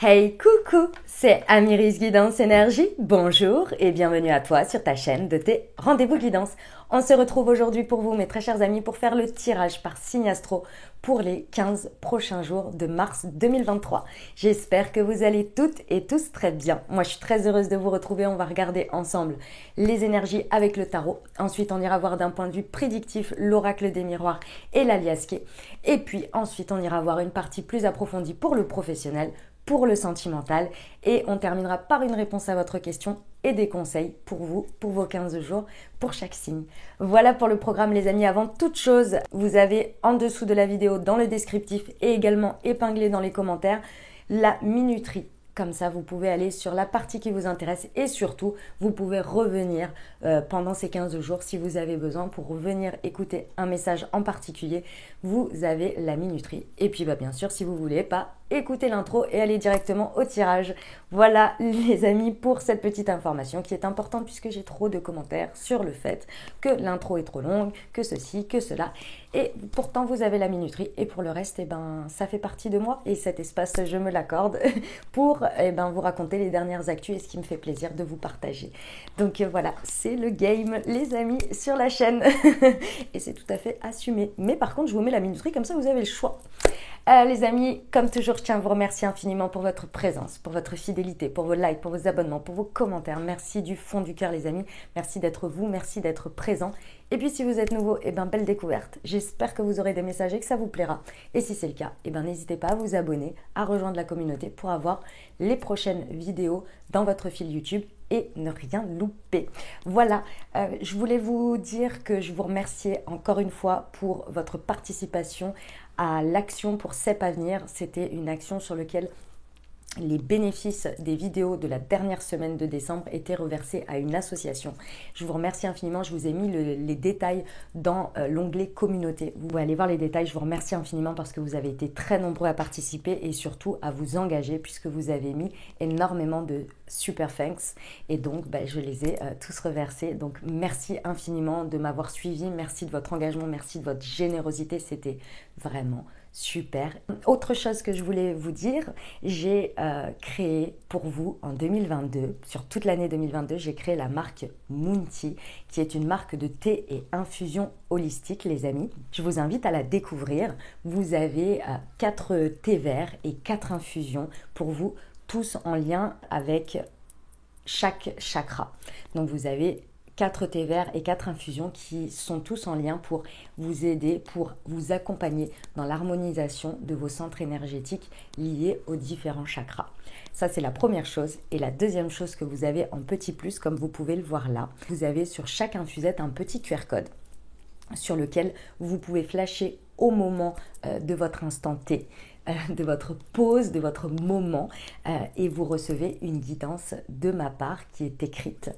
Hey coucou, c'est Amiris Guidance Énergie, bonjour et bienvenue à toi sur ta chaîne de tes rendez-vous guidance. On se retrouve aujourd'hui pour vous mes très chers amis pour faire le tirage par signe astro pour les 15 prochains jours de mars 2023. J'espère que vous allez toutes et tous très bien. Moi je suis très heureuse de vous retrouver, on va regarder ensemble les énergies avec le tarot. Ensuite on ira voir d'un point de vue prédictif l'oracle des miroirs et l'aliasqué. Et puis ensuite on ira voir une partie plus approfondie pour le professionnel, pour le sentimental et on terminera par une réponse à votre question et des conseils pour vous, pour vos 15 jours, pour chaque signe. Voilà pour le programme les amis. Avant toute chose, vous avez en dessous de la vidéo dans le descriptif et également épinglé dans les commentaires la minuterie. Comme ça, vous pouvez aller sur la partie qui vous intéresse et surtout, vous pouvez revenir pendant ces 15 jours si vous avez besoin pour revenir écouter un message en particulier. Vous avez la minuterie. Et puis, bien sûr, si vous voulez pas écouter l'intro et aller directement au tirage. Voilà les amis pour cette petite information qui est importante puisque j'ai trop de commentaires sur le fait que l'intro est trop longue, que ceci, que cela. Et pourtant, vous avez la minuterie et pour le reste, ça fait partie de moi et cet espace, je me l'accorde pour vous raconter les dernières actus et ce qui me fait plaisir de vous partager. Donc voilà, c'est le game les amis sur la chaîne et c'est tout à fait assumé. Mais par contre, je vous mets la minuterie comme ça, vous avez le choix. Les amis, comme toujours, je tiens à vous remercier infiniment pour votre présence, pour votre fidélité, pour vos likes, pour vos abonnements, pour vos commentaires. Merci du fond du cœur les amis. Merci d'être vous, merci d'être présent. Et puis si vous êtes nouveau, belle découverte. J'espère que vous aurez des messages et que ça vous plaira. Et si c'est le cas, n'hésitez pas à vous abonner, à rejoindre la communauté pour avoir les prochaines vidéos dans votre fil YouTube et ne rien louper. Voilà, je voulais vous dire que je vous remerciais encore une fois pour votre participation à l'action pour CEP Avenir. C'était une action sur laquelle les bénéfices des vidéos de la dernière semaine de décembre étaient reversés à une association. Je vous remercie infiniment, je vous ai mis les détails dans l'onglet communauté. Vous pouvez aller voir les détails, je vous remercie infiniment parce que vous avez été très nombreux à participer et surtout à vous engager puisque vous avez mis énormément de super thanks et donc je les ai tous reversés. Donc merci infiniment de m'avoir suivi, merci de votre engagement, merci de votre générosité, c'était vraiment super. Autre chose que je voulais vous dire, j'ai créé pour vous en 2022, sur toute l'année 2022, j'ai créé la marque Moonty, qui est une marque de thé et infusion holistique, les amis. Je vous invite à la découvrir. Vous avez 4 thés verts et 4 infusions pour vous, tous en lien avec chaque chakra. Donc vous avez 4 thés verts et 4 infusions qui sont tous en lien pour vous aider, pour vous accompagner dans l'harmonisation de vos centres énergétiques liés aux différents chakras. Ça, c'est la première chose. Et la deuxième chose que vous avez en petit plus, comme vous pouvez le voir là, vous avez sur chaque infusette un petit QR code sur lequel vous pouvez flasher au moment de votre instant T, de votre pause, de votre moment et vous recevez une guidance de ma part qui est écrite,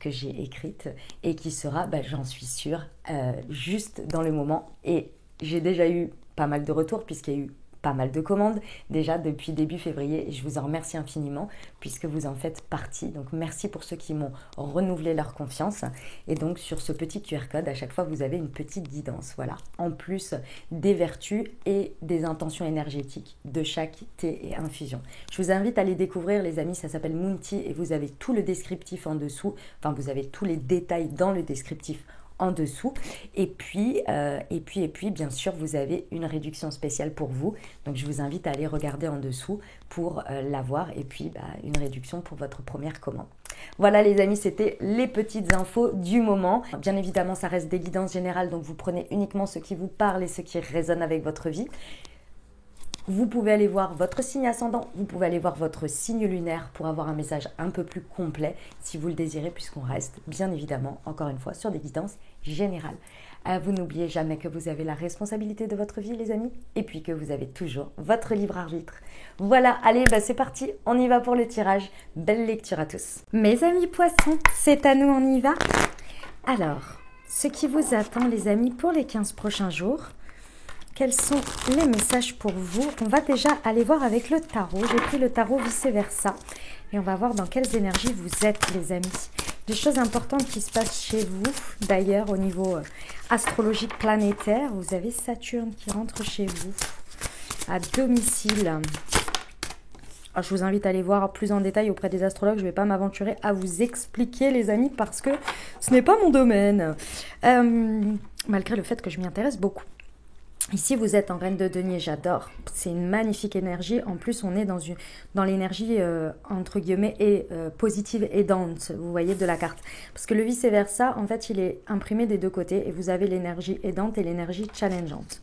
que j'ai écrite et qui sera, j'en suis sûre, juste dans le moment. Et j'ai déjà eu pas mal de retours puisqu'il y a eu pas mal de commandes déjà depuis début février et je vous en remercie infiniment puisque vous en faites partie. Donc merci pour ceux qui m'ont renouvelé leur confiance et donc sur ce petit QR code à chaque fois vous avez une petite guidance, voilà, en plus des vertus et des intentions énergétiques de chaque thé et infusion. Je vous invite à les découvrir les amis, ça s'appelle Moonty et vous avez tout le descriptif en dessous, enfin vous avez tous les détails dans le descriptif en dessous et puis bien sûr vous avez une réduction spéciale pour vous, donc je vous invite à aller regarder en dessous pour l'avoir et puis une réduction pour votre première commande. Voilà les amis, c'était les petites infos du moment. Bien évidemment ça reste des guidances générales, donc vous prenez uniquement ce qui vous parle et ce qui résonne avec votre vie. Vous pouvez aller voir votre signe ascendant, vous pouvez aller voir votre signe lunaire pour avoir un message un peu plus complet si vous le désirez, puisqu'on reste bien évidemment, encore une fois, sur des guidances générales. Vous n'oubliez jamais que vous avez la responsabilité de votre vie les amis, et puis que vous avez toujours votre libre arbitre. Voilà, allez, c'est parti, on y va pour le tirage. Belle lecture à tous. Mes amis poissons, c'est à nous, on y va. Alors, ce qui vous attend les amis pour les 15 prochains jours. Quels sont les messages pour vous? On va déjà aller voir avec le tarot. J'ai pris le tarot vice-versa. Et on va voir dans quelles énergies vous êtes, les amis. Des choses importantes qui se passent chez vous. D'ailleurs, au niveau astrologique planétaire, vous avez Saturne qui rentre chez vous, à domicile. Alors, je vous invite à aller voir plus en détail auprès des astrologues. Je ne vais pas m'aventurer à vous expliquer, les amis, parce que ce n'est pas mon domaine. Malgré le fait que je m'y intéresse beaucoup. Ici, vous êtes en reine de denier, j'adore. C'est une magnifique énergie. En plus, on est dans l'énergie, entre guillemets, positive aidante, vous voyez, de la carte. Parce que le vice-versa, en fait, il est imprimé des deux côtés. Et vous avez l'énergie aidante et l'énergie challengeante.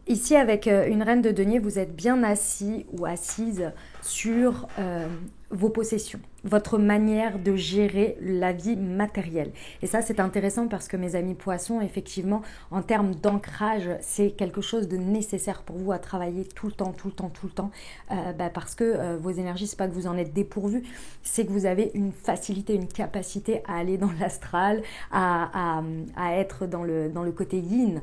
Ici, avec une reine de denier, vous êtes bien assis ou assise sur vos possessions, votre manière de gérer la vie matérielle. Et ça, c'est intéressant parce que mes amis poissons, effectivement, en termes d'ancrage, c'est quelque chose de nécessaire pour vous à travailler tout le temps, parce que vos énergies, c'est pas que vous en êtes dépourvu, c'est que vous avez une facilité, une capacité à aller dans l'astral, à être dans le côté yin.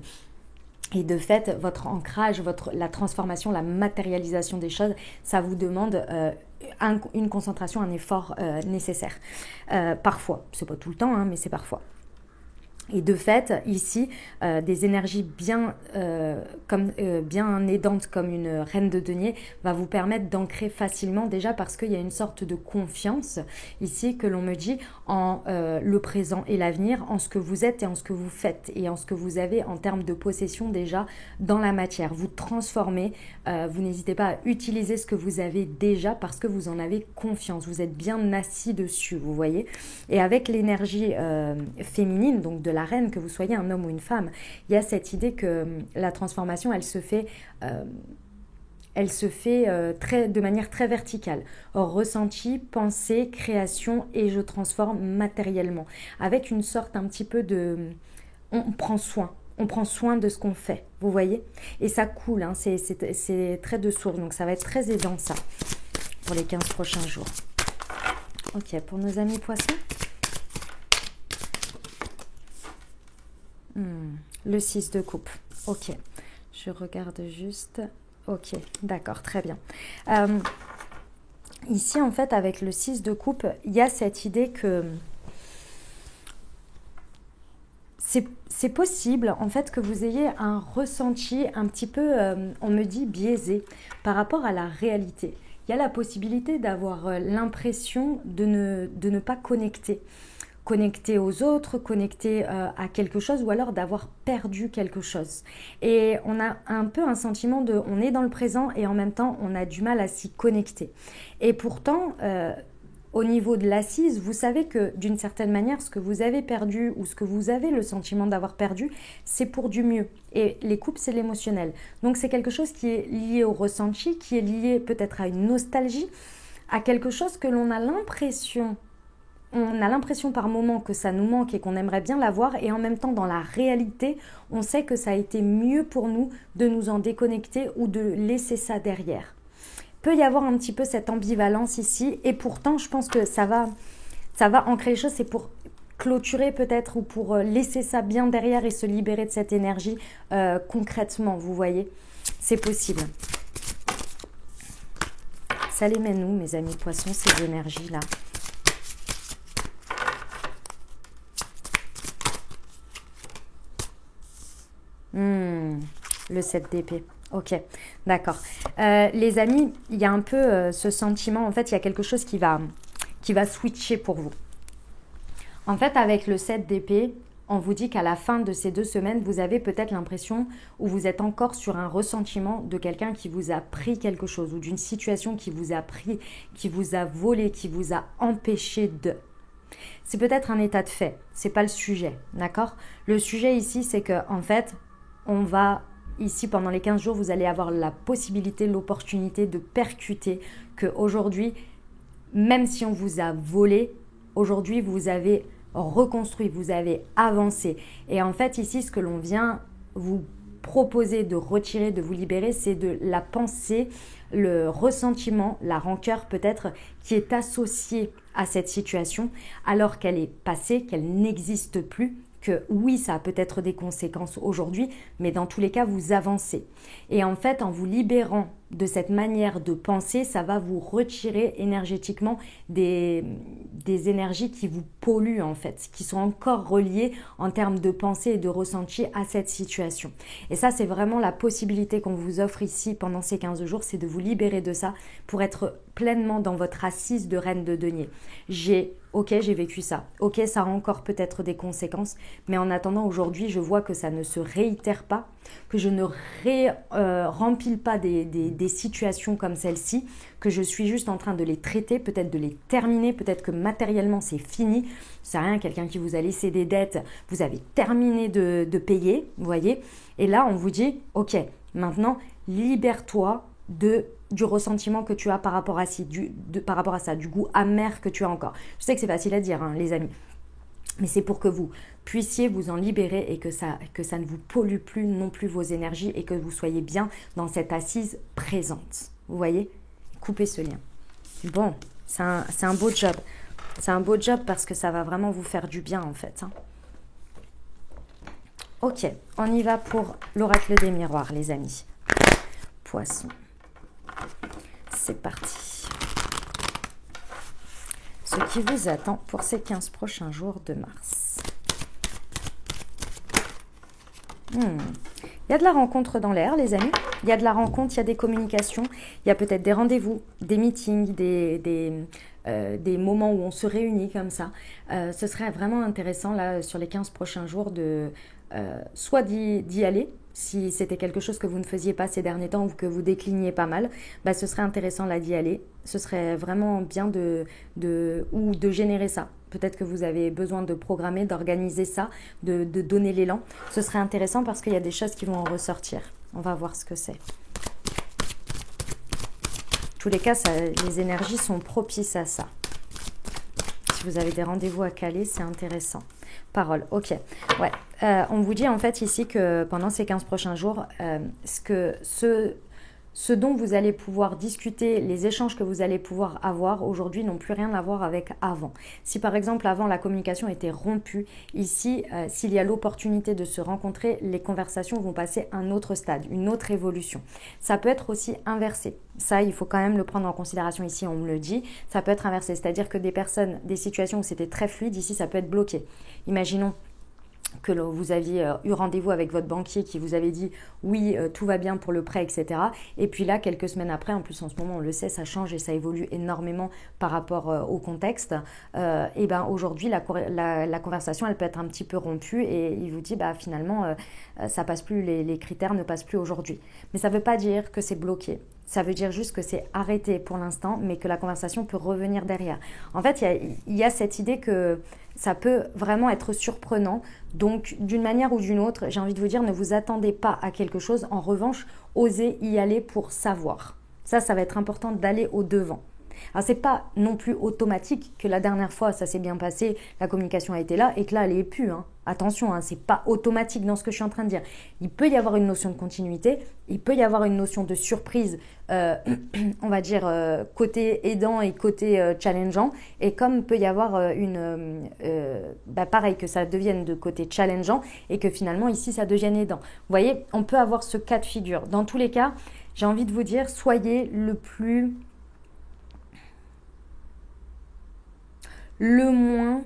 Et de fait, votre ancrage, la transformation, la matérialisation des choses, ça vous demande une concentration, un effort nécessaire. Parfois, c'est pas tout le temps, hein, mais c'est parfois. Et de fait, ici, des énergies bien aidantes comme une reine de denier va vous permettre d'ancrer facilement, déjà parce qu'il y a une sorte de confiance ici que l'on me dit en le présent et l'avenir, en ce que vous êtes et en ce que vous faites et en ce que vous avez en termes de possession déjà dans la matière. Vous transformez, vous n'hésitez pas à utiliser ce que vous avez déjà parce que vous en avez confiance, vous êtes bien assis dessus, vous voyez. Et avec l'énergie féminine, donc de la reine, que vous soyez un homme ou une femme, il y a cette idée que la transformation, elle se fait de manière très verticale. Ressenti, pensée, création et je transforme matériellement. Avec une sorte un petit peu de... On prend soin de ce qu'on fait, vous voyez. Et ça coule, hein, c'est très de source, donc ça va être très aidant ça, pour les 15 prochains jours. Ok, pour nos amis poissons. Le 6 de coupe. Ok. Je regarde juste. Ok. D'accord. Très bien. Ici, en fait, avec le 6 de coupe, il y a cette idée que c'est possible, en fait, que vous ayez un ressenti un petit peu, on me dit, biaisé par rapport à la réalité. Il y a la possibilité d'avoir l'impression de ne pas connecter aux autres, connecté à quelque chose ou alors d'avoir perdu quelque chose. Et on a un peu un sentiment on est dans le présent et en même temps on a du mal à s'y connecter. Et pourtant, au niveau de l'assise, vous savez que d'une certaine manière, ce que vous avez perdu ou ce que vous avez le sentiment d'avoir perdu, c'est pour du mieux. Et les coupes, c'est l'émotionnel. Donc c'est quelque chose qui est lié au ressenti, qui est lié peut-être à une nostalgie, à quelque chose que l'on a l'impression par moment que ça nous manque et qu'on aimerait bien l'avoir et en même temps dans la réalité, on sait que ça a été mieux pour nous de nous en déconnecter ou de laisser ça derrière. Peut y avoir un petit peu cette ambivalence ici et pourtant je pense que ça va ancrer les choses, c'est pour clôturer peut-être ou pour laisser ça bien derrière et se libérer de cette énergie concrètement, vous voyez, c'est possible. Ça les mène où, mes amis poissons, ces énergies-là? Le 7 d'épée. Ok, d'accord. Les amis, il y a un peu ce sentiment, en fait, il y a quelque chose qui va switcher pour vous. En fait, avec le 7 d'épée, on vous dit qu'à la fin de ces 2 semaines, vous avez peut-être l'impression ou vous êtes encore sur un ressentiment de quelqu'un qui vous a pris quelque chose ou d'une situation qui vous a pris, qui vous a volé, qui vous a empêché de... C'est peut-être un état de fait, c'est pas le sujet, d'accord? Le sujet ici, c'est que en fait, on va, ici pendant les 15 jours, vous allez avoir la possibilité, l'opportunité de percuter qu'aujourd'hui, même si on vous a volé, aujourd'hui vous avez reconstruit, vous avez avancé. Et en fait ici, ce que l'on vient vous proposer de retirer, de vous libérer, c'est de la pensée, le ressentiment, la rancœur peut-être qui est associée à cette situation alors qu'elle est passée, qu'elle n'existe plus, que oui, ça a peut-être des conséquences aujourd'hui, mais dans tous les cas, vous avancez. Et en fait, en vous libérant de cette manière de penser, ça va vous retirer énergétiquement des énergies qui vous polluent en fait, qui sont encore reliées en termes de pensée et de ressenti à cette situation. Et ça, c'est vraiment la possibilité qu'on vous offre ici pendant ces 15 jours, c'est de vous libérer de ça pour être pleinement dans votre assise de reine de denier. Ok, j'ai vécu ça. Ok, ça a encore peut-être des conséquences, mais en attendant, aujourd'hui, je vois que ça ne se réitère pas, que je ne rempile pas des situations comme celle-ci, que je suis juste en train de les traiter, peut-être de les terminer, peut-être que matériellement c'est fini. C'est rien, quelqu'un qui vous a laissé des dettes, vous avez terminé de payer, vous voyez. Et là, on vous dit, ok, maintenant, libère-toi du ressentiment que tu as par rapport à ça, du goût amer que tu as encore. Je sais que c'est facile à dire, hein, les amis, mais c'est pour que vous puissiez vous en libérer et que ça ne vous pollue plus non plus vos énergies et que vous soyez bien dans cette assise présente. Vous voyez? Coupez ce lien. Bon, c'est un beau job. C'est un beau job parce que ça va vraiment vous faire du bien en fait. Hein. Ok, on y va pour l'oracle des miroirs, les amis. Poisson. C'est parti. Ce qui vous attend pour ces 15 prochains jours de mars. Il y a de la rencontre dans l'air, les amis. Il y a de la rencontre, il y a des communications. Il y a peut-être des rendez-vous, des meetings, des moments où on se réunit comme ça. Ce serait vraiment intéressant, là, sur les 15 prochains jours, soit d'y aller. Si c'était quelque chose que vous ne faisiez pas ces derniers temps ou que vous décliniez pas mal, ce serait intéressant là d'y aller. Ce serait vraiment bien de générer ça. Peut-être que vous avez besoin de programmer, d'organiser ça, de donner l'élan. Ce serait intéressant parce qu'il y a des choses qui vont en ressortir. On va voir ce que c'est. En tous les cas, les énergies sont propices à ça. Si vous avez des rendez-vous à caler, c'est intéressant. Parole, ok. Ouais. On vous dit en fait ici que pendant ces 15 prochains jours, ce dont vous allez pouvoir discuter, les échanges que vous allez pouvoir avoir aujourd'hui n'ont plus rien à voir avec avant. Si par exemple avant la communication était rompue, ici, s'il y a l'opportunité de se rencontrer, les conversations vont passer à un autre stade, une autre évolution. Ça peut être aussi inversé. Ça, il faut quand même le prendre en considération ici, on me le dit. Ça peut être inversé, c'est-à-dire que des situations où c'était très fluide, ici, ça peut être bloqué. Imaginons que vous aviez eu rendez-vous avec votre banquier qui vous avait dit oui, tout va bien pour le prêt, etc. Et puis là, quelques semaines après, en plus en ce moment, on le sait, ça change et ça évolue énormément par rapport au contexte. Et ben aujourd'hui, la conversation, elle peut être un petit peu rompue et il vous dit finalement, ça passe plus, les critères ne passent plus aujourd'hui. Mais ça ne veut pas dire que c'est bloqué. Ça veut dire juste que c'est arrêté pour l'instant, mais que la conversation peut revenir derrière. En fait, il y a cette idée que ça peut vraiment être surprenant. Donc, d'une manière ou d'une autre, j'ai envie de vous dire, ne vous attendez pas à quelque chose. En revanche, osez y aller pour savoir. Ça va être important d'aller au-devant. Alors, c'est pas non plus automatique que la dernière fois, ça s'est bien passé, la communication a été là et que là, elle est plus. Hein. Attention, hein, c'est pas automatique dans ce que je suis en train de dire. Il peut y avoir une notion de continuité, il peut y avoir une notion de surprise, on va dire côté aidant et côté challengeant. Et comme peut y avoir pareil, que ça devienne de côté challengeant et que finalement ici, ça devienne aidant. Vous voyez, on peut avoir ce cas de figure. Dans tous les cas, j'ai envie de vous dire, soyez le moins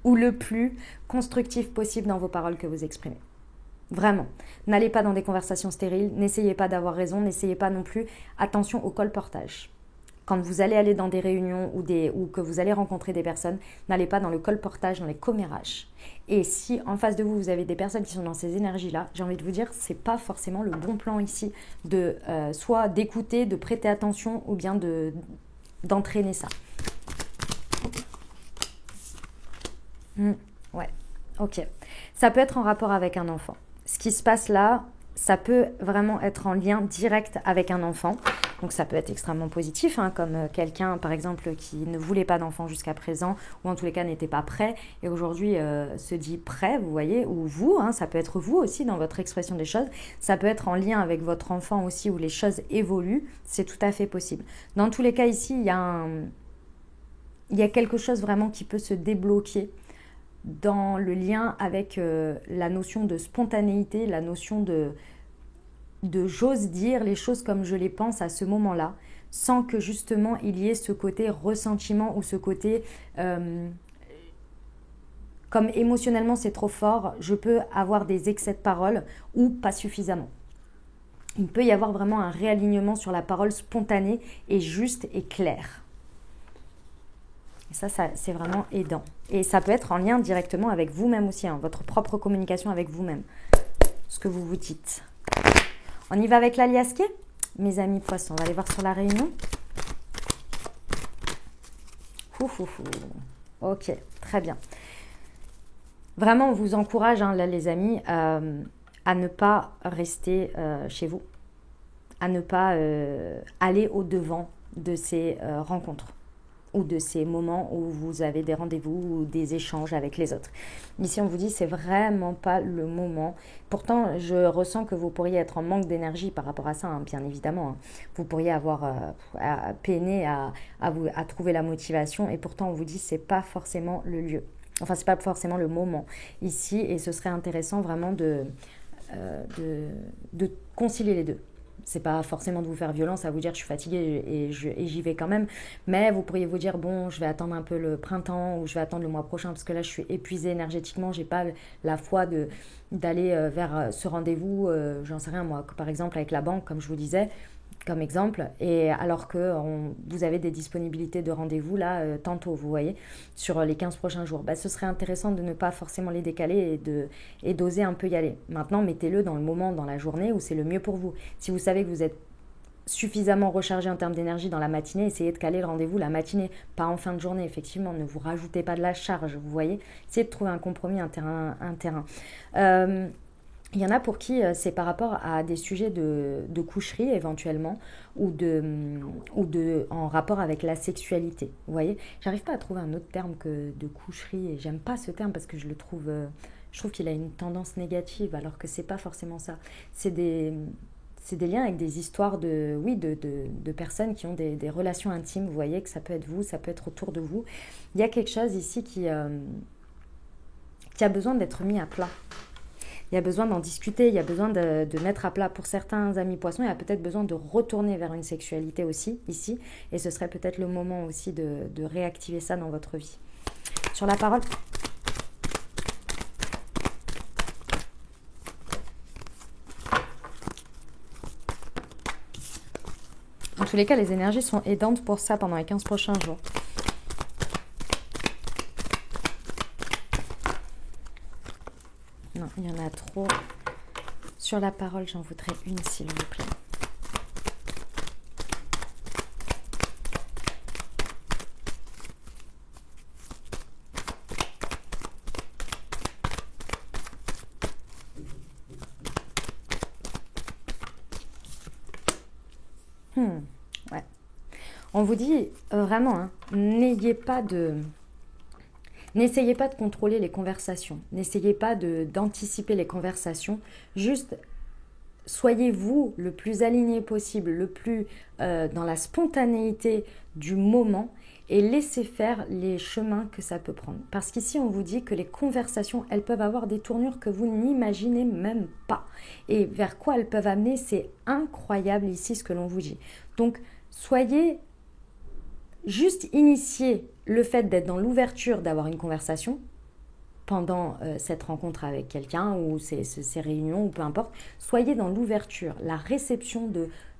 ou le plus constructif possible dans vos paroles que vous exprimez. Vraiment. N'allez pas dans des conversations stériles, n'essayez pas d'avoir raison, n'essayez pas non plus. Attention au colportage. Quand vous allez aller dans des réunions ou que vous allez rencontrer des personnes, n'allez pas dans le colportage, dans les commérages. Et si en face de vous, vous avez des personnes qui sont dans ces énergies-là, j'ai envie de vous dire, c'est pas forcément le bon plan ici de soit d'écouter, de prêter attention ou bien d'entraîner ça. Ouais, ok. Ça peut être en rapport avec un enfant. Ce qui se passe là, ça peut vraiment être en lien direct avec un enfant. Donc ça peut être extrêmement positif, hein, comme quelqu'un par exemple qui ne voulait pas d'enfant jusqu'à présent, ou en tous les cas n'était pas prêt, et aujourd'hui se dit prêt, vous voyez, ou vous, hein, ça peut être vous aussi dans votre expression des choses, ça peut être en lien avec votre enfant aussi où les choses évoluent, c'est tout à fait possible. Dans tous les cas ici, il y a quelque chose vraiment qui peut se débloquer dans le lien avec la notion de spontanéité, la notion j'ose dire les choses comme je les pense à ce moment-là, sans que justement il y ait ce côté ressentiment ou ce côté comme émotionnellement c'est trop fort, je peux avoir des excès de parole ou pas suffisamment. Il peut y avoir vraiment un réalignement sur la parole spontanée et juste et claire. Et ça c'est vraiment aidant. Et ça peut être en lien directement avec vous-même aussi, hein, votre propre communication avec vous-même, ce que vous vous dites. On y va avec l'aliasqué, mes amis poissons. On va aller voir sur la réunion. Ok, très bien. Vraiment, on vous encourage, hein, là, les amis, à ne pas rester chez vous, à ne pas aller au-devant de ces rencontres ou de ces moments où vous avez des rendez-vous ou des échanges avec les autres. Ici, on vous dit, c'est vraiment pas le moment. Pourtant, je ressens que vous pourriez être en manque d'énergie par rapport à ça, hein, bien évidemment. Hein. Vous pourriez avoir peiné à trouver la motivation et pourtant, on vous dit, c'est pas forcément le lieu. Enfin, c'est pas forcément le moment ici et ce serait intéressant vraiment de concilier les deux. C'est pas forcément de vous faire violence à vous dire je suis fatiguée et j'y vais quand même, mais vous pourriez vous dire bon, je vais attendre un peu le printemps ou je vais attendre le mois prochain parce que là je suis épuisée énergétiquement, j'ai pas la foi d'aller vers ce rendez-vous, j'en sais rien moi, par exemple avec la banque comme je vous disais, comme exemple, et alors que vous avez des disponibilités de rendez-vous là tantôt, vous voyez, sur les 15 prochains jours, ce serait intéressant de ne pas forcément les décaler et d'oser un peu y aller. Maintenant, mettez-le dans le moment, dans la journée où c'est le mieux pour vous. Si vous savez que vous êtes suffisamment rechargé en termes d'énergie dans la matinée, essayez de caler le rendez-vous la matinée, pas en fin de journée, effectivement, ne vous rajoutez pas de la charge, vous voyez, essayez de trouver un compromis, un terrain. Il y en a pour qui c'est par rapport à des sujets de coucherie éventuellement ou en rapport avec la sexualité. Vous voyez, j'arrive pas à trouver un autre terme que de coucherie et j'aime pas ce terme parce que je trouve qu'il a une tendance négative alors que c'est pas forcément ça. C'est des liens avec des histoires de personnes qui ont des relations intimes. Vous voyez que ça peut être vous, ça peut être autour de vous. Il y a quelque chose ici qui a besoin d'être mis à plat. Il y a besoin d'en discuter, il y a besoin de mettre à plat. Pour certains amis poissons, il y a peut-être besoin de retourner vers une sexualité aussi, ici. Et ce serait peut-être le moment aussi de réactiver ça dans votre vie. Sur la parole. En tous les cas, les énergies sont aidantes pour ça pendant les 15 prochains jours. Non, il y en a trop. Sur la parole, j'en voudrais une, s'il vous plaît. Ouais. On vous dit vraiment, hein, n'essayez pas de contrôler les conversations. N'essayez pas d'anticiper les conversations. Juste, soyez vous le plus aligné possible, le plus dans la spontanéité du moment et laissez faire les chemins que ça peut prendre. Parce qu'ici, on vous dit que les conversations, elles peuvent avoir des tournures que vous n'imaginez même pas. Et vers quoi elles peuvent amener, c'est incroyable ici ce que l'on vous dit. Donc, soyez juste initier le fait d'être dans l'ouverture, d'avoir une conversation pendant cette rencontre avec quelqu'un ou ces réunions ou peu importe. Soyez dans l'ouverture, la réception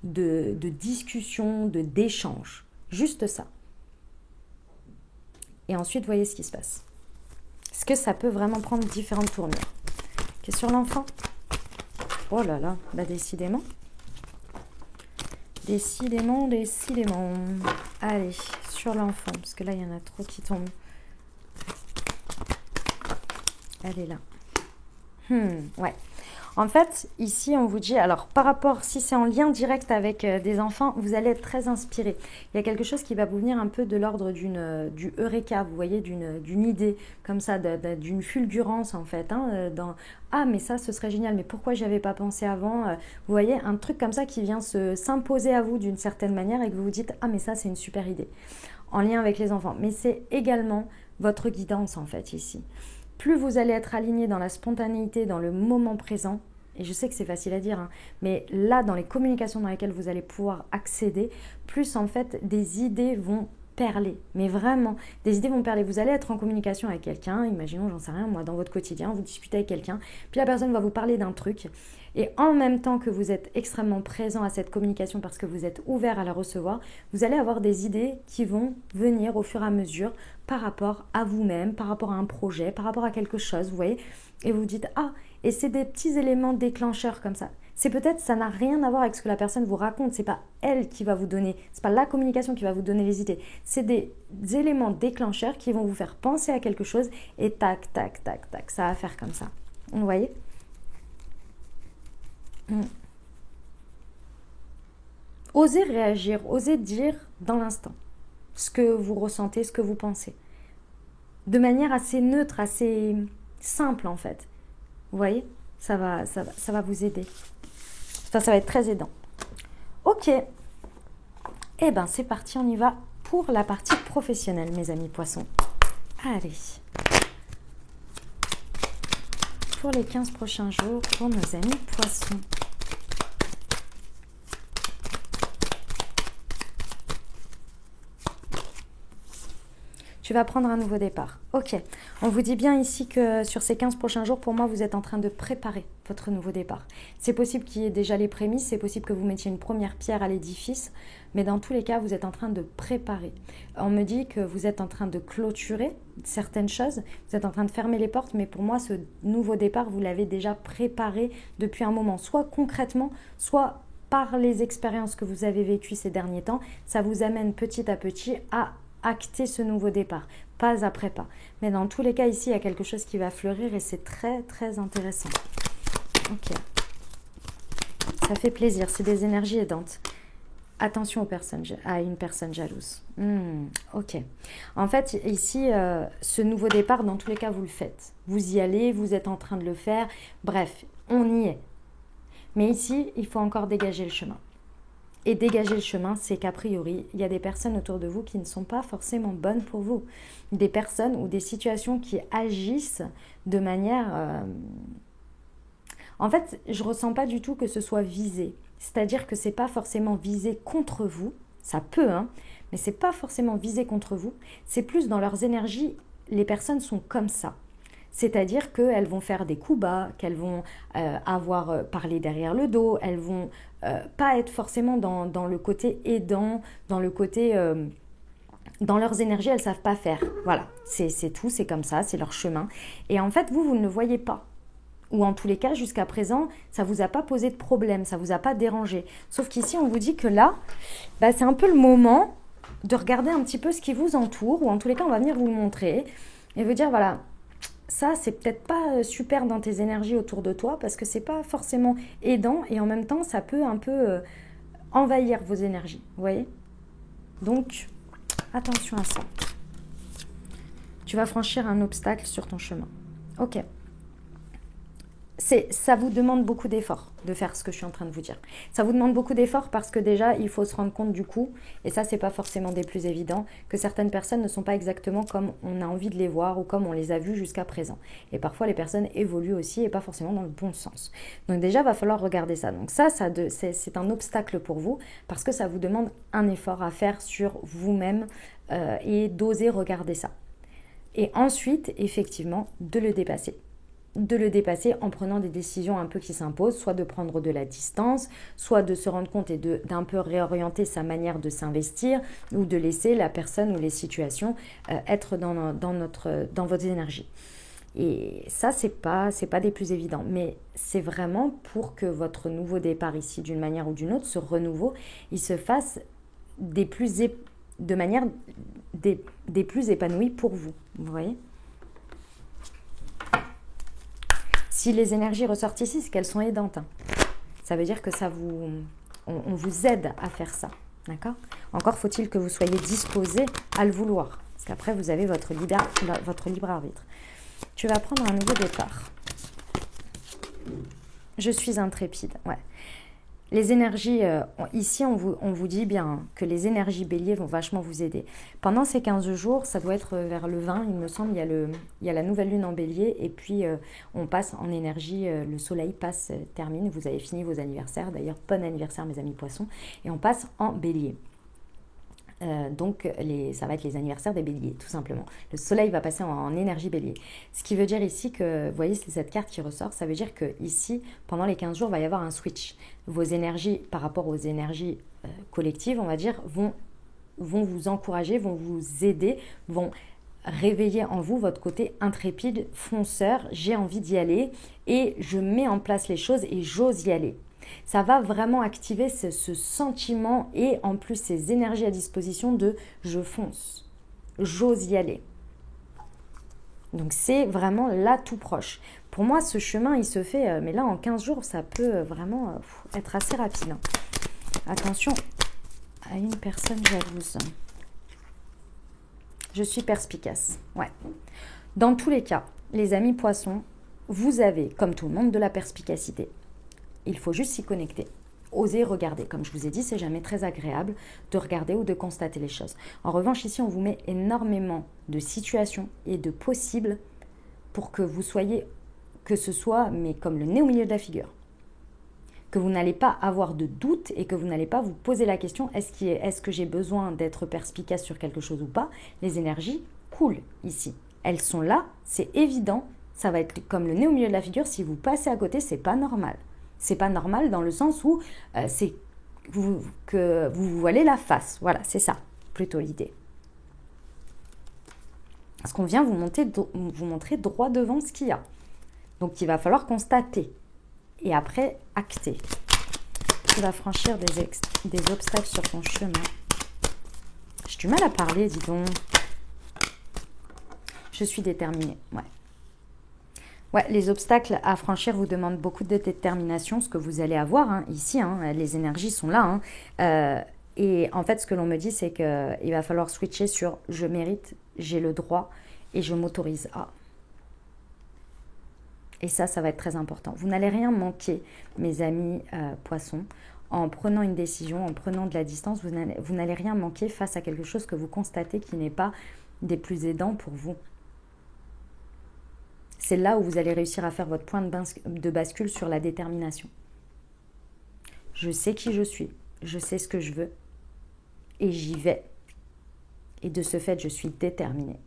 de discussions, d'échanges. Juste ça. Et ensuite, voyez ce qui se passe. Est-ce que ça peut vraiment prendre différentes tournures? Qu'est-ce sur l'enfant? Oh là là, décidément. Décidément. Allez, sur l'enfant, parce que là, il y en a trop qui tombent. Elle est là. Ouais. En fait, ici, on vous dit, alors par rapport, si c'est en lien direct avec des enfants, vous allez être très inspiré. Il y a quelque chose qui va vous venir un peu de l'ordre du eureka, vous voyez, d'une idée comme ça, d'une fulgurance en fait. Hein, ah, mais ça, ce serait génial, mais pourquoi j'y avais pas pensé avant? Vous voyez, un truc comme ça qui vient s'imposer à vous d'une certaine manière et que vous vous dites, ah, mais ça, c'est une super idée. En lien avec les enfants. Mais c'est également votre guidance en fait ici. Plus vous allez être aligné dans la spontanéité, dans le moment présent, et je sais que c'est facile à dire, hein, mais là, dans les communications dans lesquelles vous allez pouvoir accéder, plus en fait, des idées vont perler. Mais vraiment, des idées vont perler. Vous allez être en communication avec quelqu'un, imaginons, j'en sais rien, moi, dans votre quotidien, vous discutez avec quelqu'un, puis la personne va vous parler d'un truc, et en même temps que vous êtes extrêmement présent à cette communication parce que vous êtes ouvert à la recevoir, vous allez avoir des idées qui vont venir au fur et à mesure par rapport à vous-même, par rapport à un projet, par rapport à quelque chose, vous voyez, et vous dites, ah, et c'est des petits éléments déclencheurs comme ça. C'est peut-être, ça n'a rien à voir avec ce que la personne vous raconte, c'est pas elle qui va vous donner, c'est pas la communication qui va vous donner les idées, c'est des éléments déclencheurs qui vont vous faire penser à quelque chose et tac, tac, tac, tac, ça va faire comme ça. Vous voyez ? Osez réagir, osez dire dans l'instant ce que vous ressentez, ce que vous pensez. De manière assez neutre, assez simple en fait. Vous voyez ? Ça va vous aider. Enfin, ça va être très aidant. Ok. Eh ben, c'est parti, on y va pour la partie professionnelle, mes amis poissons. Allez. Pour les 15 prochains jours, pour nos amis poissons. Tu vas prendre un nouveau départ. Ok, on vous dit bien ici que sur ces 15 prochains jours, pour moi, vous êtes en train de préparer votre nouveau départ. C'est possible qu'il y ait déjà les prémices, c'est possible que vous mettiez une première pierre à l'édifice, mais dans tous les cas, vous êtes en train de préparer. On me dit que vous êtes en train de clôturer certaines choses, vous êtes en train de fermer les portes, mais pour moi, ce nouveau départ, vous l'avez déjà préparé depuis un moment, soit concrètement, soit par les expériences que vous avez vécues ces derniers temps, ça vous amène petit à petit à acter ce nouveau départ, pas après pas. Mais dans tous les cas, ici, il y a quelque chose qui va fleurir et c'est très, très intéressant. Ok. Ça fait plaisir, c'est des énergies aidantes. Attention à une personne jalouse. Ok. En fait, ici, ce nouveau départ, dans tous les cas, vous le faites. Vous y allez, vous êtes en train de le faire. Bref, on y est. Mais ici, il faut encore dégager le chemin. Et dégager le chemin, c'est qu'a priori, il y a des personnes autour de vous qui ne sont pas forcément bonnes pour vous. Des personnes ou des situations qui agissent de manière... En fait, je ne ressens pas du tout que ce soit visé. C'est-à-dire que ce n'est pas forcément visé contre vous. Ça peut, hein, mais ce n'est pas forcément visé contre vous. C'est plus dans leurs énergies, les personnes sont comme ça. C'est-à-dire qu'elles vont faire des coups bas, qu'elles vont avoir parlé derrière le dos, elles vont pas être forcément dans le côté aidant, dans le côté... dans leurs énergies, elles ne savent pas faire. Voilà, c'est tout, c'est comme ça, c'est leur chemin. Et en fait, vous ne le voyez pas. Ou en tous les cas, jusqu'à présent, ça ne vous a pas posé de problème, ça ne vous a pas dérangé. Sauf qu'ici, on vous dit que là, bah, c'est un peu le moment de regarder un petit peu ce qui vous entoure, ou en tous les cas, on va venir vous le montrer, et vous dire, voilà... Ça, c'est peut-être pas super dans tes énergies autour de toi parce que c'est pas forcément aidant et en même temps, ça peut un peu envahir vos énergies. Vous voyez ? Donc, attention à ça. Tu vas franchir un obstacle sur ton chemin. Ok. Ça vous demande beaucoup d'efforts de faire ce que je suis en train de vous dire. Ça vous demande beaucoup d'efforts parce que déjà, il faut se rendre compte du coup, et ça, c'est pas forcément des plus évidents, que certaines personnes ne sont pas exactement comme on a envie de les voir ou comme on les a vues jusqu'à présent. Et parfois, les personnes évoluent aussi et pas forcément dans le bon sens. Donc déjà, il va falloir regarder ça. Donc ça c'est un obstacle pour vous parce que ça vous demande un effort à faire sur vous-même et d'oser regarder ça. Et ensuite, effectivement, de le dépasser en prenant des décisions un peu qui s'imposent, soit de prendre de la distance, soit de se rendre compte et d'un peu réorienter sa manière de s'investir ou de laisser la personne ou les situations être dans votre énergie. Et ça, c'est pas des plus évidents, mais c'est vraiment pour que votre nouveau départ ici, d'une manière ou d'une autre, ce renouveau, il se fasse des plus épanouis pour vous. Vous voyez ? Si les énergies ressortent ici, c'est qu'elles sont aidantes. Ça veut dire que on vous aide à faire ça. D'accord ? Encore faut-il que vous soyez disposé à le vouloir. Parce qu'après, vous avez votre libre arbitre. Tu vas prendre un nouveau départ. Je suis intrépide. Ouais. Les énergies, ici on vous dit bien que les énergies bélier vont vachement vous aider. Pendant ces 15 jours, ça doit être vers le 20, il me semble, il y a la nouvelle lune en bélier et puis on passe en énergie, le soleil passe, termine, vous avez fini vos anniversaires, d'ailleurs bon anniversaire mes amis poissons, et on passe en bélier. Donc ça va être les anniversaires des béliers, tout simplement. Le soleil va passer en énergie bélier. Ce qui veut dire ici que, vous voyez, c'est cette carte qui ressort, ça veut dire que ici, pendant les 15 jours, il va y avoir un switch. Vos énergies, par rapport aux énergies collectives, on va dire, vont vous encourager, vont vous aider, vont réveiller en vous votre côté intrépide, fonceur, j'ai envie d'y aller et je mets en place les choses et j'ose y aller. Ça va vraiment activer ce sentiment et en plus ces énergies à disposition de je fonce, j'ose y aller. Donc c'est vraiment là tout proche. Pour moi ce chemin il se fait, mais là en 15 jours ça peut vraiment être assez rapide. Attention à une personne jalouse. Je suis perspicace, ouais. Dans tous les cas, les amis poissons, vous avez comme tout le monde de la perspicacité. Il faut juste s'y connecter. Osez regarder. Comme je vous ai dit, c'est jamais très agréable de regarder ou de constater les choses. En revanche, ici, on vous met énormément de situations et de possibles pour que vous soyez, que ce soit, mais comme le nez au milieu de la figure. Que vous n'allez pas avoir de doute et que vous n'allez pas vous poser la question, est-ce que j'ai besoin d'être perspicace sur quelque chose ou pas? Les énergies coulent ici. Elles sont là, c'est évident. Ça va être comme le nez au milieu de la figure. Si vous passez à côté, c'est pas normal. C'est pas normal dans le sens où que vous voilez la face. Voilà, c'est ça, plutôt l'idée. Parce qu'on vient vous montrer droit devant ce qu'il y a. Donc, il va falloir constater et après acter. Tu vas franchir des obstacles sur ton chemin. J'ai du mal à parler, dis donc. Je suis déterminée, ouais. Ouais, les obstacles à franchir vous demandent beaucoup de détermination, ce que vous allez avoir ici. Les énergies sont là. Et en fait, ce que l'on me dit, c'est qu'il va falloir switcher sur « je mérite, j'ai le droit et je m'autorise à ». Et ça va être très important. Vous n'allez rien manquer, mes amis poissons. En prenant une décision, en prenant de la distance, vous n'allez rien manquer face à quelque chose que vous constatez qui n'est pas des plus aidants pour vous. C'est là où vous allez réussir à faire votre point de bascule sur la détermination. Je sais qui je suis, je sais ce que je veux et j'y vais. Et de ce fait, je suis déterminée.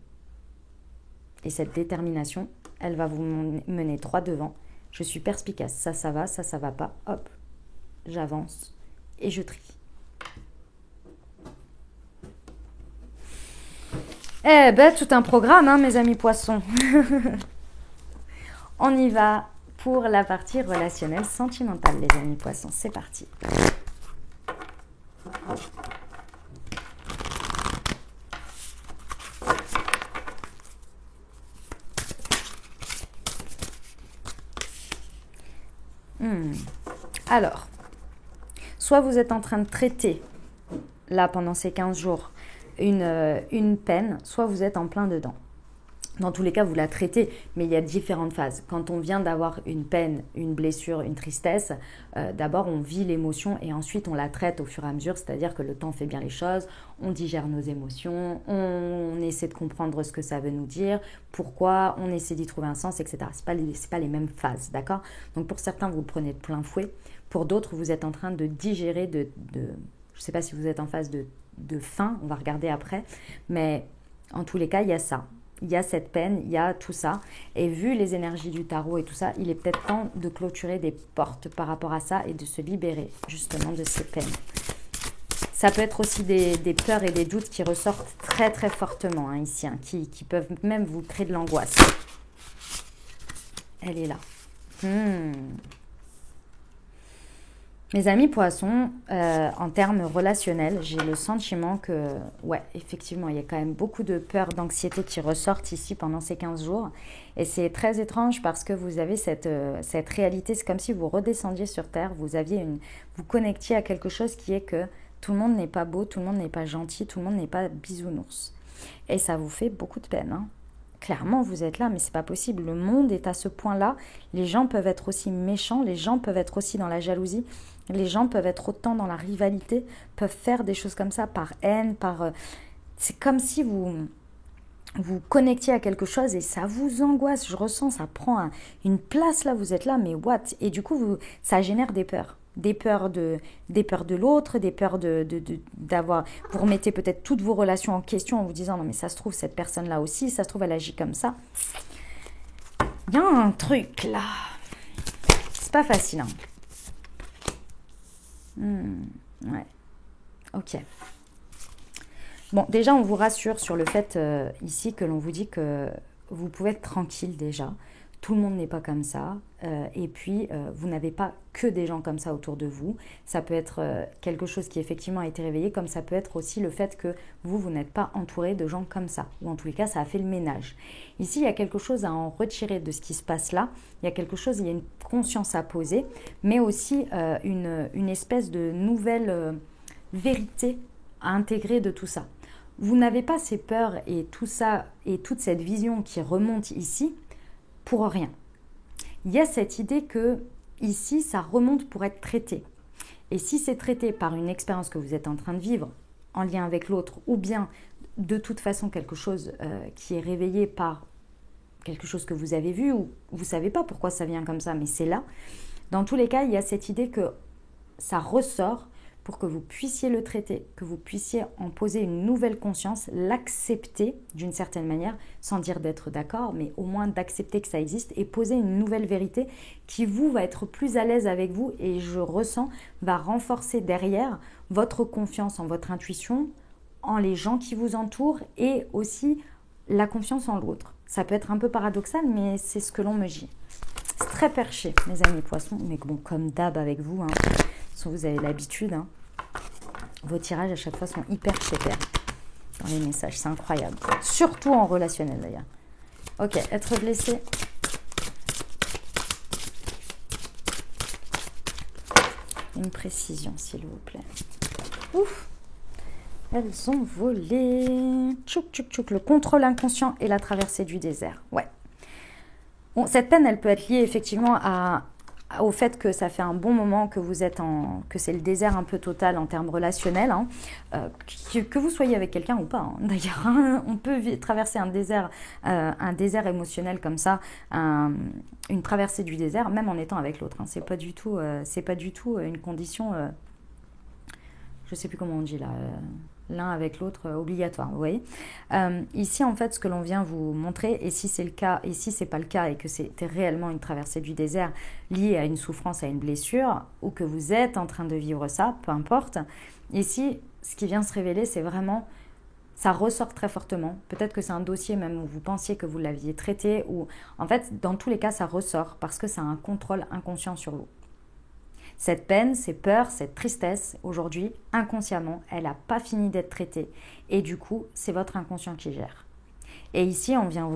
Et cette détermination, elle va vous mener droit devant. Je suis perspicace, ça va, ça va pas. Hop, j'avance et je trie. Eh ben, tout un programme, mes amis poissons. On y va pour la partie relationnelle sentimentale, les amis poissons. C'est parti. Alors, soit vous êtes en train de traiter, là, pendant ces 15 jours, une peine, soit vous êtes en plein dedans. Dans tous les cas, vous la traitez, mais il y a différentes phases. Quand on vient d'avoir une peine, une blessure, une tristesse, d'abord on vit l'émotion et ensuite on la traite au fur et à mesure, c'est-à-dire que le temps fait bien les choses, on digère nos émotions, on essaie de comprendre ce que ça veut nous dire, pourquoi, on essaie d'y trouver un sens, etc. C'est pas les mêmes phases, d'accord? Donc pour certains, vous le prenez de plein fouet, pour d'autres, vous êtes en train de digérer, je ne sais pas si vous êtes en phase de faim, on va regarder après, mais en tous les cas, il y a ça. Il y a cette peine, il y a tout ça. Et vu les énergies du tarot et tout ça, il est peut-être temps de clôturer des portes par rapport à ça et de se libérer justement de ces peines. Ça peut être aussi des peurs et des doutes qui ressortent très très fortement ici, qui peuvent même vous créer de l'angoisse. Elle est là. Mes amis poissons, en termes relationnels, j'ai le sentiment que, ouais, effectivement, il y a quand même beaucoup de peur, d'anxiété qui ressortent ici pendant ces 15 jours. Et c'est très étrange parce que vous avez cette réalité, c'est comme si vous redescendiez sur Terre, vous connectiez à quelque chose qui est que tout le monde n'est pas beau, tout le monde n'est pas gentil, tout le monde n'est pas bisounours. Et ça vous fait beaucoup de peine, Clairement, vous êtes là, mais c'est pas possible. Le monde est à ce point-là. Les gens peuvent être aussi méchants, les gens peuvent être aussi dans la jalousie, les gens peuvent être autant dans la rivalité, peuvent faire des choses comme ça par haine, c'est comme si vous connectiez à quelque chose et ça vous angoisse. Je ressens, ça prend une place là, vous êtes là, mais what? Et du coup, ça génère des peurs. Des peurs de l'autre, des peurs d'avoir. Vous remettez peut-être toutes vos relations en question en vous disant non, mais ça se trouve, cette personne-là aussi, ça se trouve, elle agit comme ça. Il y a un truc là. C'est pas facile, hein. Ouais. Ok. Bon, déjà, on vous rassure sur le fait ici que l'on vous dit que vous pouvez être tranquille déjà. Tout le monde n'est pas comme ça. Et puis, vous n'avez pas que des gens comme ça autour de vous. Ça peut être quelque chose qui effectivement a été réveillé, comme ça peut être aussi le fait que vous n'êtes pas entouré de gens comme ça. Ou en tous les cas, ça a fait le ménage. Ici, il y a quelque chose à en retirer de ce qui se passe là. Il y a quelque chose, il y a une conscience à poser, mais aussi une espèce de nouvelle vérité à intégrer de tout ça. Vous n'avez pas ces peurs et tout ça et toute cette vision qui remonte ici pour rien. Il y a cette idée que ici, ça remonte pour être traité. Et si c'est traité par une expérience que vous êtes en train de vivre en lien avec l'autre, ou bien de toute façon quelque chose qui est réveillé par quelque chose que vous avez vu, ou vous ne savez pas pourquoi ça vient comme ça, mais c'est là. Dans tous les cas, il y a cette idée que ça ressort pour que vous puissiez le traiter, que vous puissiez en poser une nouvelle conscience, l'accepter d'une certaine manière, sans dire d'être d'accord, mais au moins d'accepter que ça existe et poser une nouvelle vérité qui vous va être plus à l'aise avec vous et je ressens va renforcer derrière votre confiance en votre intuition, en les gens qui vous entourent et aussi la confiance en l'autre. Ça peut être un peu paradoxal, mais c'est ce que l'on me dit. C'est très perché, mes amis poissons, mais bon, comme d'hab avec vous, hein. Vous avez l'habitude, hein. Vos tirages à chaque fois sont hyper chéters dans les messages, c'est incroyable. Surtout en relationnel d'ailleurs. Ok, être blessé. Une précision s'il vous plaît. Ouf, elles ont volé. Tchouk, tchouk, tchouk. Le contrôle inconscient et la traversée du désert. Ouais. Bon, cette peine, elle peut être liée effectivement au fait que ça fait un bon moment que vous êtes que c'est le désert un peu total en termes relationnels, hein, que vous soyez avec quelqu'un ou pas. Hein. D'ailleurs, hein, on peut traverser un désert émotionnel comme ça, une traversée du désert, même en étant avec l'autre. Hein. C'est pas du tout une condition. Je sais plus comment on dit là. L'un avec l'autre obligatoire, vous voyez. Ici, en fait, ce que l'on vient vous montrer, et si c'est le cas, et si c'est pas le cas, et que c'était réellement une traversée du désert liée à une souffrance, à une blessure, ou que vous êtes en train de vivre ça, peu importe. Ici, ce qui vient se révéler, c'est vraiment, ça ressort très fortement. Peut-être que c'est un dossier même où vous pensiez que vous l'aviez traité, ou en fait, dans tous les cas, ça ressort parce que ça a un contrôle inconscient sur vous. Cette peine, ces peurs, cette tristesse, aujourd'hui, inconsciemment, elle n'a pas fini d'être traitée. Et du coup, c'est votre inconscient qui gère. Et ici, on vient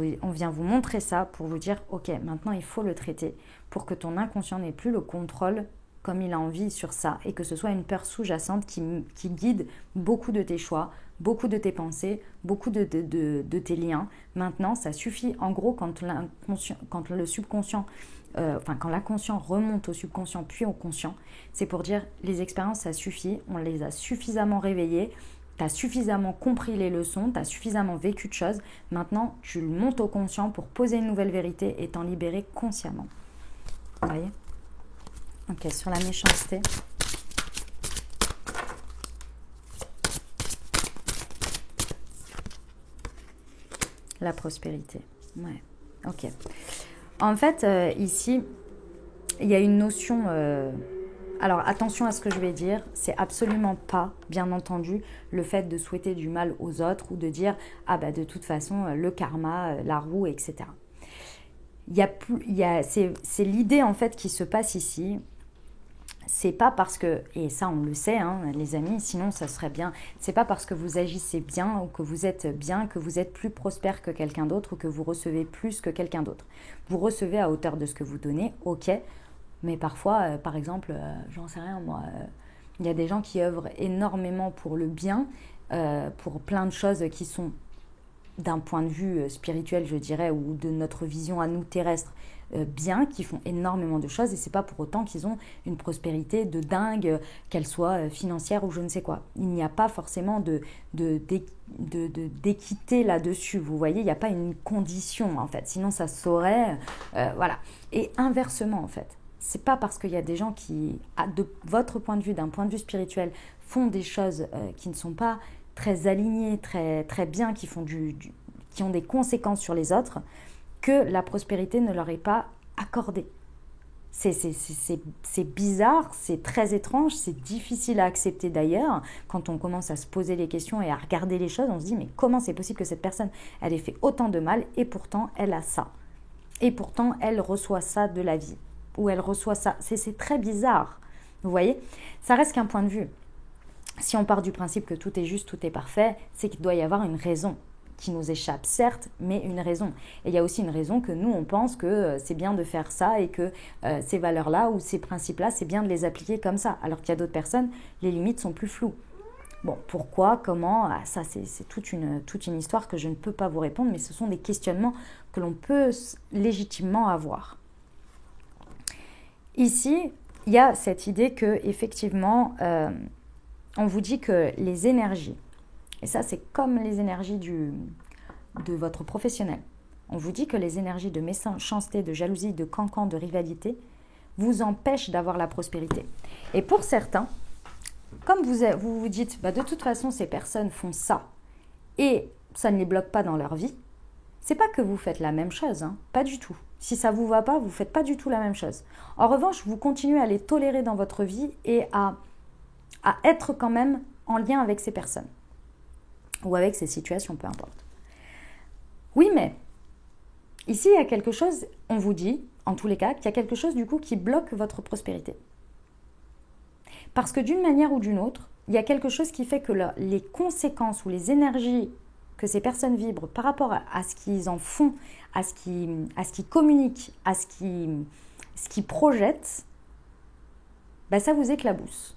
vous montrer ça pour vous dire, ok, maintenant il faut le traiter pour que ton inconscient n'ait plus le contrôle comme il a envie sur ça et que ce soit une peur sous-jacente qui guide beaucoup de tes choix, beaucoup de tes pensées, beaucoup de tes liens. Maintenant, ça suffit. En gros, quand le subconscient quand l'inconscient remonte au subconscient puis au conscient, c'est pour dire les expériences ça suffit, on les a suffisamment réveillées, tu as suffisamment compris les leçons, tu as suffisamment vécu de choses, maintenant tu le montes au conscient pour poser une nouvelle vérité et t'en libérer consciemment. Vous voyez? Ok, sur la méchanceté. La prospérité. Ouais, ok. En fait, ici, il y a une notion... alors, attention à ce que je vais dire. C'est absolument pas, bien entendu, le fait de souhaiter du mal aux autres ou de dire « Ah bah de toute façon, le karma, la roue, etc. » C'est l'idée, en fait, qui se passe ici. C'est pas parce que, et ça on le sait, hein, les amis, sinon ça serait bien, c'est pas parce que vous agissez bien ou que vous êtes bien que vous êtes plus prospère que quelqu'un d'autre ou que vous recevez plus que quelqu'un d'autre. Vous recevez à hauteur de ce que vous donnez, ok, mais parfois, par exemple, j'en sais rien moi, il y a des gens qui œuvrent énormément pour le bien, pour plein de choses qui sont d'un point de vue spirituel, je dirais, ou de notre vision à nous terrestres, bien, qui font énormément de choses, et c'est pas pour autant qu'ils ont une prospérité de dingue, qu'elle soit financière ou je ne sais quoi. Il n'y a pas forcément d'équité là-dessus, vous voyez, il n'y a pas une condition en fait, sinon ça saurait, voilà. Et inversement en fait, c'est pas parce qu'il y a des gens qui, de votre point de vue, d'un point de vue spirituel, font des choses qui ne sont pas très alignées, très, très bien, qui ont des conséquences sur les autres, que la prospérité ne leur est pas accordée. C'est bizarre, c'est très étrange, c'est difficile à accepter d'ailleurs. Quand on commence à se poser les questions et à regarder les choses, on se dit mais comment c'est possible que cette personne, elle ait fait autant de mal et pourtant elle a ça. Et pourtant elle reçoit ça de la vie. Ou elle reçoit ça. C'est très bizarre. Vous voyez, ça reste qu'un point de vue. Si on part du principe que tout est juste, tout est parfait, c'est qu'il doit y avoir une raison qui nous échappe, certes, mais une raison. Et il y a aussi une raison que nous, on pense que c'est bien de faire ça et que ces valeurs-là ou ces principes-là, c'est bien de les appliquer comme ça. Alors qu'il y a d'autres personnes, les limites sont plus floues. Bon, pourquoi, comment, ça c'est toute une histoire que je ne peux pas vous répondre, mais ce sont des questionnements que l'on peut légitimement avoir. Ici, il y a cette idée que effectivement, on vous dit que les énergies, et ça, c'est comme les énergies de votre professionnel. On vous dit que les énergies de méchanceté, de jalousie, de cancan, de rivalité vous empêchent d'avoir la prospérité. Et pour certains, comme vous vous dites, de toute façon, ces personnes font ça et ça ne les bloque pas dans leur vie, c'est pas que vous faites la même chose, hein, pas du tout. Si ça ne vous va pas, vous ne faites pas du tout la même chose. En revanche, vous continuez à les tolérer dans votre vie et à être quand même en lien avec ces personnes. Ou avec ces situations, peu importe. Oui, mais ici, il y a quelque chose, on vous dit, en tous les cas, qu'il y a quelque chose du coup qui bloque votre prospérité. Parce que d'une manière ou d'une autre, il y a quelque chose qui fait que les conséquences ou les énergies que ces personnes vibrent par rapport à ce qu'ils en font, à ce qu'ils communiquent, à ce qu'ils projettent, ça vous éclabousse.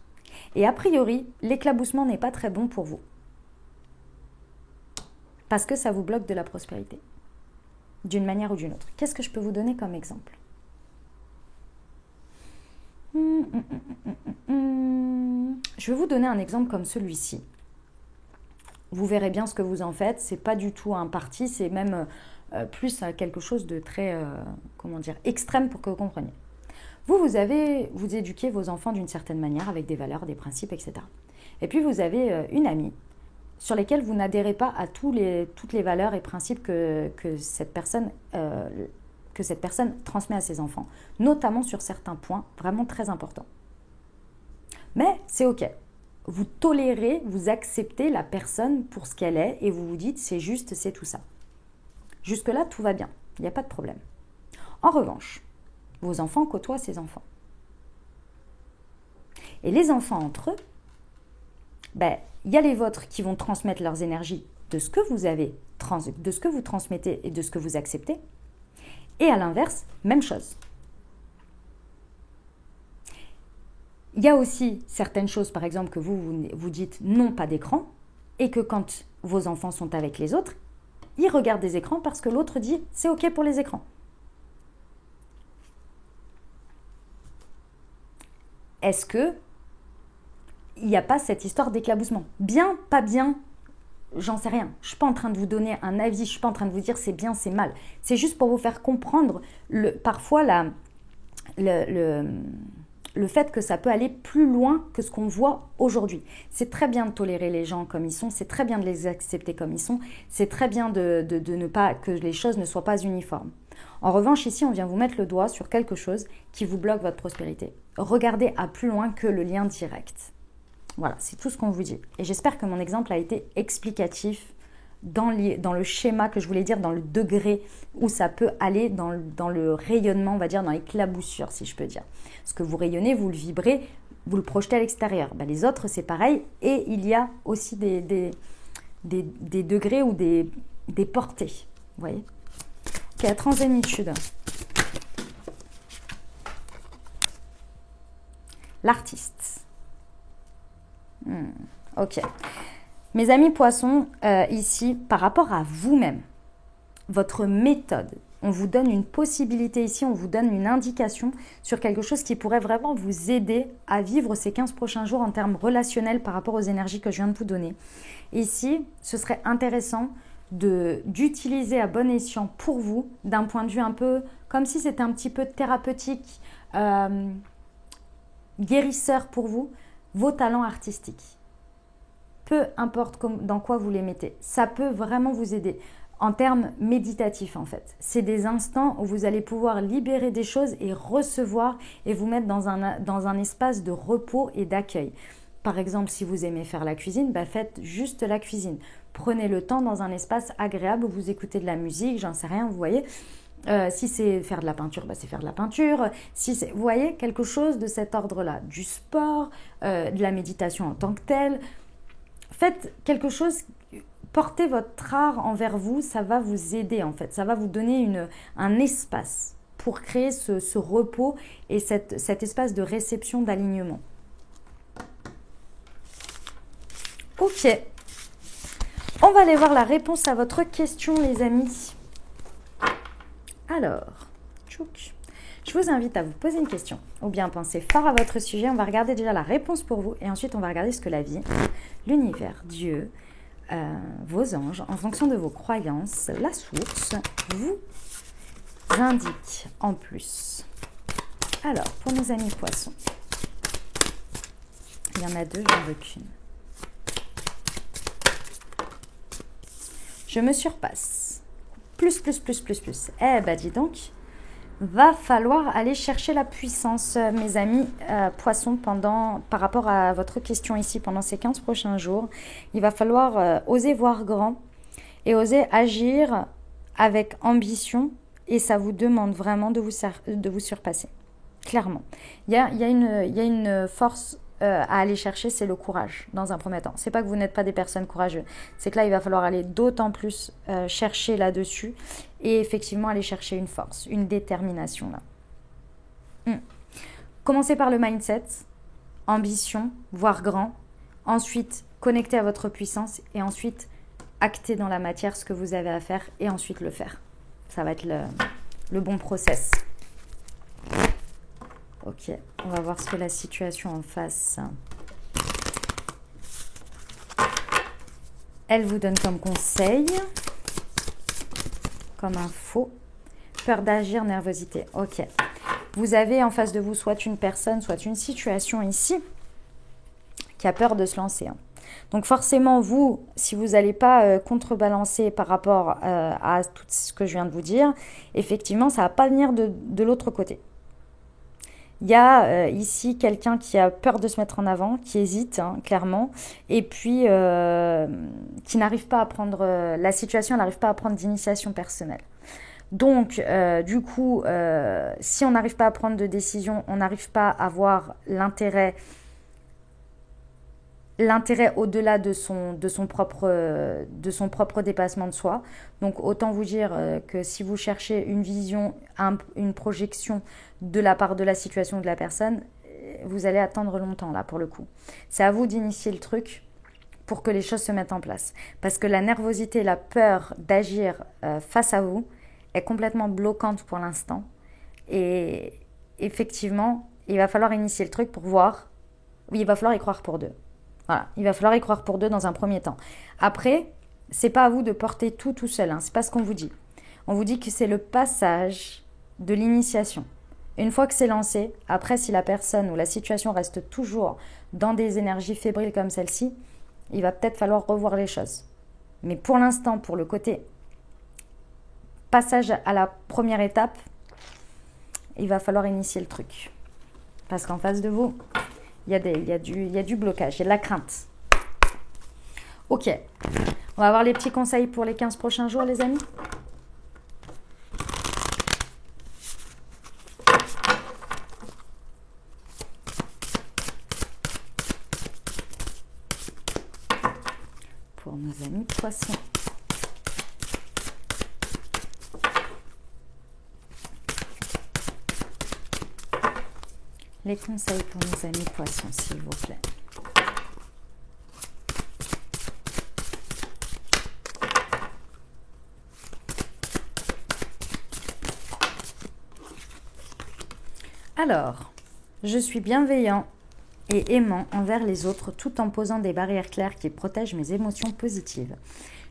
Et a priori, l'éclaboussement n'est pas très bon pour vous. Parce que ça vous bloque de la prospérité, d'une manière ou d'une autre. Qu'est-ce que je peux vous donner comme exemple ? Je vais vous donner un exemple comme celui-ci. Vous verrez bien ce que vous en faites. C'est pas du tout un parti, c'est même plus quelque chose de très, extrême pour que vous compreniez. Vous éduquez vos enfants d'une certaine manière avec des valeurs, des principes, etc. Et puis vous avez une amie sur lesquels vous n'adhérez pas à toutes les valeurs et principes que cette personne transmet à ses enfants, notamment sur certains points vraiment très importants. Mais c'est ok. Vous tolérez, vous acceptez la personne pour ce qu'elle est et vous vous dites c'est juste, c'est tout ça. Jusque-là, tout va bien, il n'y a pas de problème. En revanche, vos enfants côtoient ces enfants. Et les enfants entre eux, il y a les vôtres qui vont transmettre leurs énergies de ce que de ce que vous transmettez et de ce que vous acceptez. Et à l'inverse, même chose. Il y a aussi certaines choses, par exemple, que vous dites non, pas d'écran, et que quand vos enfants sont avec les autres, ils regardent des écrans parce que l'autre dit c'est ok pour les écrans. Est-ce que il n'y a pas cette histoire d'éclaboussement? Bien, pas bien, j'en sais rien. Je ne suis pas en train de vous donner un avis, je ne suis pas en train de vous dire c'est bien, c'est mal. C'est juste pour vous faire comprendre parfois le fait que ça peut aller plus loin que ce qu'on voit aujourd'hui. C'est très bien de tolérer les gens comme ils sont, c'est très bien de les accepter comme ils sont, c'est très bien de ne pas que les choses ne soient pas uniformes. En revanche, ici, on vient vous mettre le doigt sur quelque chose qui vous bloque votre prospérité. Regardez à plus loin que le lien direct. Voilà, c'est tout ce qu'on vous dit. Et j'espère que mon exemple a été explicatif dans le schéma que je voulais dire, dans le degré où ça peut aller dans le rayonnement, on va dire, dans l'éclaboussure, si je peux dire. Ce que vous rayonnez, vous le vibrez, vous le projetez à l'extérieur. Les autres, c'est pareil. Et il y a aussi des degrés ou des portées. Vous voyez ? Ok, la transémitude. L'artiste. Ok. Mes amis poissons, ici, par rapport à vous-même, votre méthode, on vous donne une possibilité ici, on vous donne une indication sur quelque chose qui pourrait vraiment vous aider à vivre ces 15 prochains jours en termes relationnels par rapport aux énergies que je viens de vous donner. Ici, ce serait intéressant d'utiliser à bon escient pour vous, d'un point de vue un peu comme si c'était un petit peu thérapeutique, guérisseur pour vous, vos talents artistiques. Peu importe dans quoi vous les mettez, ça peut vraiment vous aider. En termes méditatifs en fait. C'est des instants où vous allez pouvoir libérer des choses et recevoir et vous mettre dans un espace de repos et d'accueil. Par exemple, si vous aimez faire la cuisine, faites juste la cuisine. Prenez le temps dans un espace agréable où vous écoutez de la musique, j'en sais rien, vous voyez. Si c'est faire de la peinture, c'est faire de la peinture. Si c'est, vous voyez, quelque chose de cet ordre-là. Du sport, de la méditation en tant que telle. Faites quelque chose... Portez votre art envers vous, ça va vous aider en fait. Ça va vous donner un espace pour créer ce repos et cet espace de réception, d'alignement. Ok. On va aller voir la réponse à votre question, les amis. Alors, tchouk. Je vous invite à vous poser une question ou bien penser fort à votre sujet. On va regarder déjà la réponse pour vous et ensuite on va regarder ce que la vie, l'univers, Dieu... vos anges, en fonction de vos croyances, la source vous indique en plus. Alors, pour nos amis poissons, il y en a deux, j'en veux qu'une. Je me surpasse. Plus. Eh ben, dis donc, va falloir aller chercher la puissance, mes amis poissons, par rapport à votre question ici, pendant ces 15 prochains jours. Il va falloir oser voir grand et oser agir avec ambition et ça vous demande vraiment de vous surpasser. Clairement. Il y a une force à aller chercher, c'est le courage dans un premier temps. C'est pas que vous n'êtes pas des personnes courageuses, c'est que là il va falloir aller d'autant plus chercher là-dessus et effectivement aller chercher une force, une détermination là. Commencez par le mindset, ambition, voir grand, ensuite connecter à votre puissance et ensuite acter dans la matière ce que vous avez à faire et ensuite le faire. Ça va être le bon process. Ok, on va voir ce que la situation en face. Elle vous donne comme conseil, comme info, peur d'agir, nervosité. Ok, vous avez en face de vous soit une personne, soit une situation ici qui a peur de se lancer. Donc forcément, vous, si vous n'allez pas contrebalancer par rapport à tout ce que je viens de vous dire, effectivement, ça ne va pas venir de l'autre côté. Il y a ici quelqu'un qui a peur de se mettre en avant, qui hésite, clairement, et puis qui n'arrive pas à prendre la situation, n'arrive pas à prendre d'initiation personnelle. Donc, du coup, si on n'arrive pas à prendre de décision, on n'arrive pas à voir l'intérêt au-delà de son propre dépassement de soi. Donc autant vous dire que si vous cherchez une vision, une projection de la part de la situation de la personne, vous allez attendre longtemps là pour le coup. C'est à vous d'initier le truc pour que les choses se mettent en place. Parce que la nervosité, la peur d'agir face à vous est complètement bloquante pour l'instant. Et effectivement, il va falloir initier le truc pour voir. Oui, il va falloir y croire pour deux. Voilà, il va falloir y croire pour deux dans un premier temps. Après, c'est pas à vous de porter tout seul, c'est pas ce qu'on vous dit. On vous dit que c'est le passage de l'initiation. Une fois que c'est lancé, après si la personne ou la situation reste toujours dans des énergies fébriles comme celle-ci, il va peut-être falloir revoir les choses. Mais pour l'instant, pour le côté passage à la première étape, il va falloir initier le truc. Parce qu'en face de vous, il y a du blocage, il y a de la crainte. Ok, on va voir les petits conseils pour les 15 prochains jours, les amis. Pour nos amis poissons. Les conseils pour nos amis poissons, s'il vous plaît. Alors, je suis bienveillant et aimant envers les autres tout en posant des barrières claires qui protègent mes émotions positives.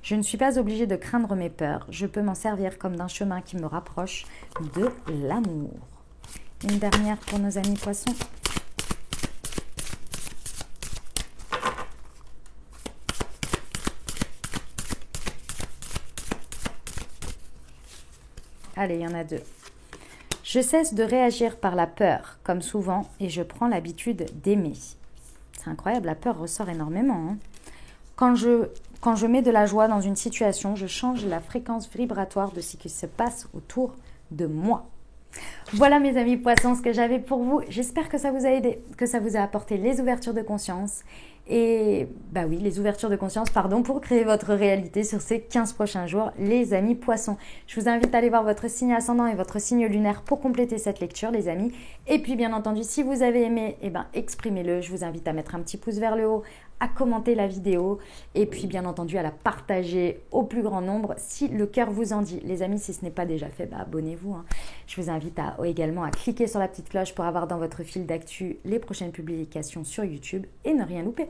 Je ne suis pas obligée de craindre mes peurs. Je peux m'en servir comme d'un chemin qui me rapproche de l'amour. Une dernière pour nos amis poissons. Allez, il y en a 2. Je cesse de réagir par la peur, comme souvent, et je prends l'habitude d'aimer. C'est incroyable, la peur ressort énormément. Quand je mets de la joie dans une situation, je change la fréquence vibratoire de ce qui se passe autour de moi. Voilà mes amis poissons, ce que j'avais pour vous. J'espère que ça vous a aidé, que ça vous a apporté les ouvertures de conscience. Et bah oui, les ouvertures de conscience, pardon, pour créer votre réalité sur ces 15 prochains jours, les amis poissons. Je vous invite à aller voir votre signe ascendant et votre signe lunaire pour compléter cette lecture, les amis. Et puis bien entendu, si vous avez aimé, exprimez-le. Je vous invite à mettre un petit pouce vers le haut, à commenter la vidéo et puis bien entendu à la partager au plus grand nombre si le cœur vous en dit. Les amis, si ce n'est pas déjà fait, abonnez-vous. Je vous invite également à cliquer sur la petite cloche pour avoir dans votre fil d'actu les prochaines publications sur YouTube et ne rien louper.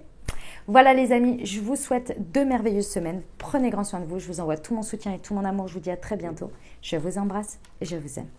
Voilà les amis, je vous souhaite de merveilleuses semaines. Prenez grand soin de vous, je vous envoie tout mon soutien et tout mon amour. Je vous dis à très bientôt. Je vous embrasse et je vous aime.